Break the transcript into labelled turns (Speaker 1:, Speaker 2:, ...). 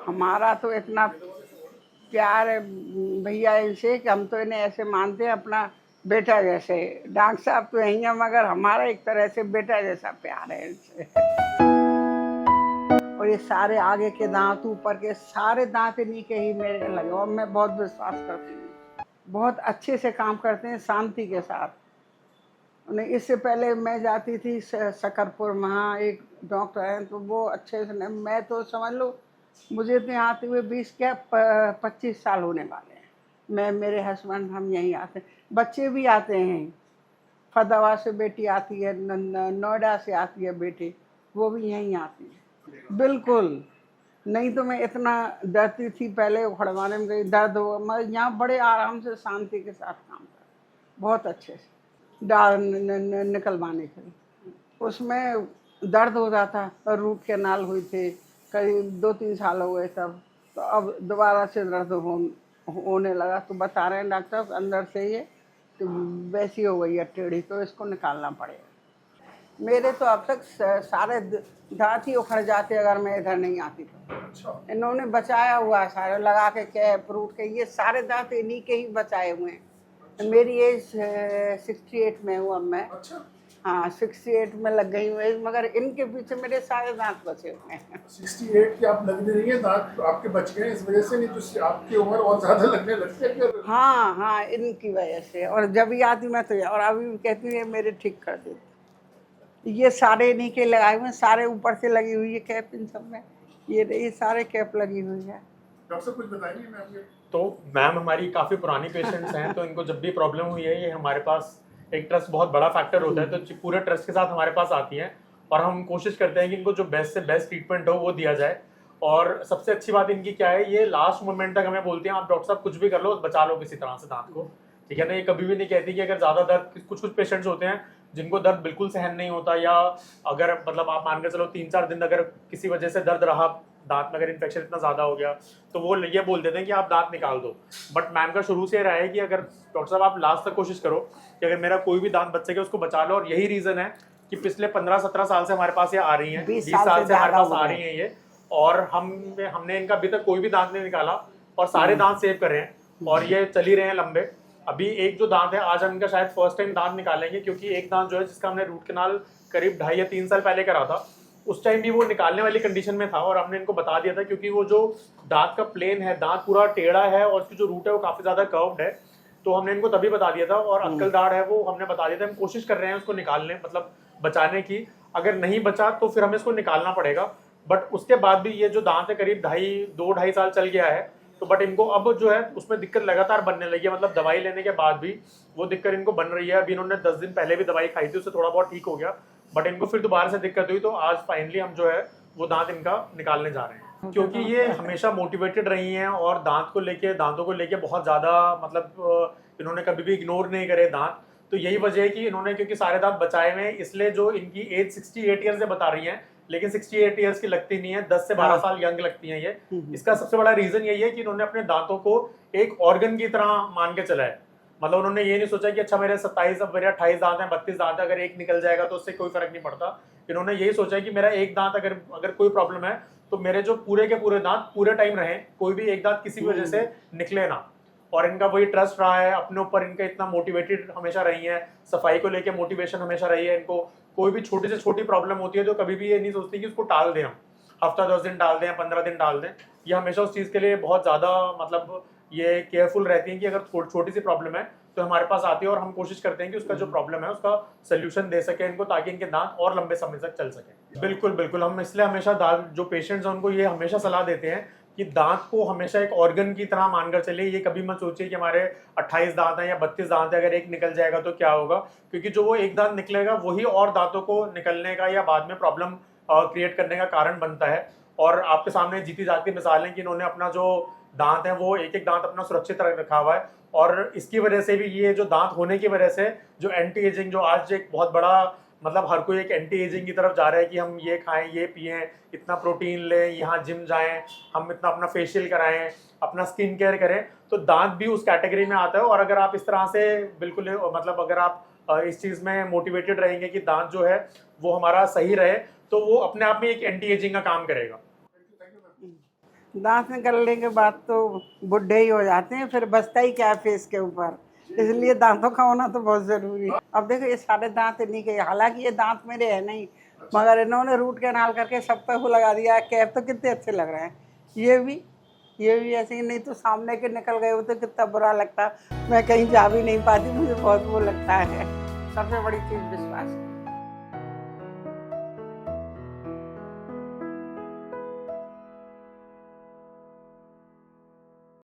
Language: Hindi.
Speaker 1: हमारा तो इतना प्यार है भैया इनसे कि हम तो इन्हें ऐसे मानते हैं अपना बेटा जैसे। डॉक्टर साहब तो यही है मगर हमारा एक तरह से बेटा जैसा प्यार है इनसे। और ये सारे आगे के दांत ऊपर के सारे दांत इन्हीं के ही मेरे लगे और मैं बहुत विश्वास करती हूँ। बहुत अच्छे से काम करते हैं शांति के साथ। नहीं, इससे पहले मैं जाती थी शकरपुर, वहाँ एक डॉक्टर हैं तो वो अच्छे से नहीं, मैं तो समझ लो मुझे इतने आते हुए 20 क्या 25 साल होने वाले हैं। मैं मेरे हस्बैंड हम यहीं आते हैं, बच्चे भी आते हैं। फैजाबाद से बेटी आती है, नोएडा से आती है बेटी, वो भी यहीं आती है। बिल्कुल नहीं तो मैं इतना डरती थी पहले उखड़वाने में, गई दर्द हो, मैं यहाँ बड़े आराम से शांति के साथ काम कर, बहुत अच्छे से दाढ़ निकलवाने के लिए। उसमें दर्द हो जाता और रूट कैनाल हुई थी, करीब 2-3 साल हो गए तब, तो अब दोबारा से दर्द होने लगा। तो बता रहे हैं डॉक्टर अंदर से ये तो वैसी हो गई है टेढ़ी, तो इसको निकालना पड़ेगा। मेरे तो अब तक सारे दांत ही उखड़ जाते अगर मैं इधर नहीं आती तो।
Speaker 2: अच्छा।
Speaker 1: इन्होंने बचाया हुआ है सारे लगा के कैप रूट के, ये सारे दांत इन्हीं के ही बचाए हुए हैं। अच्छा। मेरी एज 68 में हूँ अब मैं।
Speaker 2: अच्छा।
Speaker 1: हाँ 68 में लग गई हूँ एज, मगर इनके पीछे मेरे सारे दांत बचे हुए हैं।
Speaker 2: 68 की आप लगने नहीं है, दांत आपके बच गए इस वजह से, नहीं तो आपकी उम्र और ज्यादा लगने लगती है फिर।
Speaker 1: हाँ हाँ इनकी वजह से, और जब भी आती मैं तो और अभी भी कहती हूँ मेरे ठीक कर देती। ये सारे इन्हीं के लगाए हुए हैं, सारे ऊपर से लगी हुई है कैप इन सब में, ये सारे कैप लगी हुई है।
Speaker 2: डॉक्टर साहब कुछ बताएंगे मैम ये?
Speaker 3: तो मैम हमारी काफ़ी पुरानी पेशेंट्स हैं, तो इनको जब भी प्रॉब्लम हुई है, ये हमारे पास एक ट्रस्ट बहुत बड़ा फैक्टर होता है, तो पूरे ट्रस्ट के साथ हमारे पास आती हैं और हम कोशिश करते हैं कि इनको जो बेस्ट से बेस्ट ट्रीटमेंट हो वो दिया जाए। और सबसे अच्छी बात इनकी क्या है, ये लास्ट मोमेंट तक हमें बोलते हैं आप डॉक्टर साहब कुछ भी कर लो, बचा लो किसी तरह से दांत को, ठीक है ना। ये कभी भी नहीं कहती कि अगर ज़्यादा दर्द, कुछ पेशेंट्स होते हैं जिनको दर्द बिल्कुल सहन नहीं होता, या अगर मतलब आप मान के चलो 3-4 दिन अगर किसी वजह से दर्द रहा, दांत में अगर इन्फेक्शन इतना ज़्यादा हो गया, तो वो ये बोल देते हैं कि आप दांत निकाल दो। बट मैम का शुरू से रहा है कि अगर डॉक्टर साहब आप लास्ट तक कोशिश करो कि अगर मेरा कोई भी दांत बच सके उसको बचा लो। और यही रीज़न है कि पिछले 15-17 साल से हमारे पास ये आ रही हैं, 20 साल से हमारे पास आ रही हैं ये, और हमने इनका अभी तक कोई भी दांत नहीं निकाला और सारे दांत सेव कर रहे हैं और ये चल ही रहे हैं लंबे। अभी एक जो दांत है आज हम इनका शायद फर्स्ट टाइम दांत निकालेंगे, क्योंकि एक दांत जो है जिसका हमने रूट कैनाल करीब 2.5 या 3 साल पहले करा था, उस टाइम भी वो निकालने वाली कंडीशन में था और हमने इनको बता दिया था, क्योंकि वो जो दांत का प्लेन है, दांत पूरा टेढ़ा है और उसकी जो रूट है वो काफ़ी ज़्यादा कर्व्ड है, तो हमने इनको तभी बता दिया था। और अक्कल दाढ़ है वो हमने बता दिया था, हम कोशिश कर रहे हैं उसको निकालने, मतलब बचाने की। अगर नहीं बचा तो फिर हमें इसको निकालना पड़ेगा। बट उसके बाद भी ये जो दांत है करीब 2.5 साल चल गया है, तो बट इनको अब जो है उसमें दिक्कत लगातार बनने लगी है, मतलब दवाई लेने के बाद भी वो दिक्कत इनको बन रही है। अभी इन्होंने 10 दिन पहले भी दवाई खाई थी, उससे थोड़ा बहुत ठीक हो गया, बट इनको फिर दोबारा से दिक्कत हुई, तो आज फाइनली हम जो है वो दांत इनका निकालने जा रहे हैं। क्योंकि ये हमेशा मोटिवेटेड रही हैं और दांतों को लेके बहुत ज़्यादा मतलब इन्होंने कभी भी इग्नोर नहीं करे दांत। तो यही वजह है कि इन्होंने, क्योंकि सारे दांत बचाए हुए हैं, इसलिए जो इनकी एज 68 ईयर से बता रही हैं, लेकिन 68 ईयर्स की लगती नहीं है, 10 से 12 साल यंग लगती हैं ये। इसका सबसे बड़ा रीजन यही है कि इन्होंने अपने दांतों को एक ऑर्गन की तरह मान के चला है। मतलब उन्होंने ये नहीं सोचा कि अच्छा मेरे 27 अब मेरे 28 दांत हैं, 32 दांत है, अगर एक निकल जाएगा तो उससे कोई फर्क नहीं पड़ता। इन्होंने यही सोचा कि मेरा एक दांत अगर कोई प्रॉब्लम है तो मेरे जो पूरे के पूरे दांत पूरे टाइम रहें, कोई भी एक दांत किसी भी वजह से निकले ना। और इनका वही ट्रस्ट रहा है अपने ऊपर, इनका इतना मोटिवेटेड हमेशा रही है, सफाई को लेके मोटिवेशन हमेशा रही है इनको। कोई भी छोटी से छोटी प्रॉब्लम होती है तो कभी भी ये नहीं सोचती कि उसको टाल दें, हम हफ्ता 10 दिन टाल दें, 15 दिन टाल दें। ये हमेशा उस चीज़ के लिए बहुत ज़्यादा मतलब ये केयरफुल रहती हैं कि अगर छोटी सी प्रॉब्लम है तो हमारे पास आती है और हम कोशिश करते हैं कि उसका जो प्रॉब्लम है उसका सोल्यूशन दे सके इनको, ताकि इनके दांत और लंबे समय तक चल सके। बिल्कुल बिल्कुल, हम इसलिए हमेशा दांत जो पेशेंट्स हैं उनको ये हमेशा सलाह देते हैं कि दांत को हमेशा एक ऑर्गन की तरह मानकर चलिए। ये कभी मत सोचिए कि हमारे 28 दांत हैं या 32 दांत है, अगर एक निकल जाएगा तो क्या होगा, क्योंकि जो वो एक दांत निकलेगा वही और दांतों को निकलने का या बाद में प्रॉब्लम क्रिएट करने का कारण बनता है। और आपके सामने जीती जाती मिसाल है कि इन्होंने अपना जो दांत है वो एक एक दांत अपना सुरक्षित रखा हुआ है, और इसकी वजह से भी ये जो दांत होने की वजह से जो एंटी एजिंग, जो आज एक बहुत बड़ा मतलब हर कोई एक एंटी एजिंग की तरफ जा रहा है कि हम ये खाएं, ये पिएं, इतना प्रोटीन लें, यहाँ जिम जाएं, हम इतना अपना फेशियल कराएं, अपना स्किन केयर करें, तो दांत भी उस कैटेगरी में आता है। और अगर आप इस तरह से बिल्कुल मतलब अगर आप इस चीज़ में मोटिवेटेड रहेंगे कि दांत जो है वो हमारा सही रहे, तो वो अपने आप में एक एंटी एजिंग का काम करेगा।
Speaker 1: दांत निकलने के बाद तो बुढ़े ही हो जाते हैं, फिर बचता ही क्या है फेस के ऊपर, इसलिए दांतों का होना तो बहुत ज़रूरी है। अब देखो ये सारे दांत इन्हीं के, हालांकि ये दांत मेरे है नहीं, मगर इन्होंने रूट कैनाल करके सब पे वो लगा दिया। कैप तो कितने अच्छे लग रहे हैं, ये भी ऐसे ही, नहीं तो सामने के निकल गए हो तो कितना बुरा लगता, मैं कहीं जा भी नहीं पाती, मुझे बहुत वो लगता है। सबसे बड़ी चीज़ विश्वास है।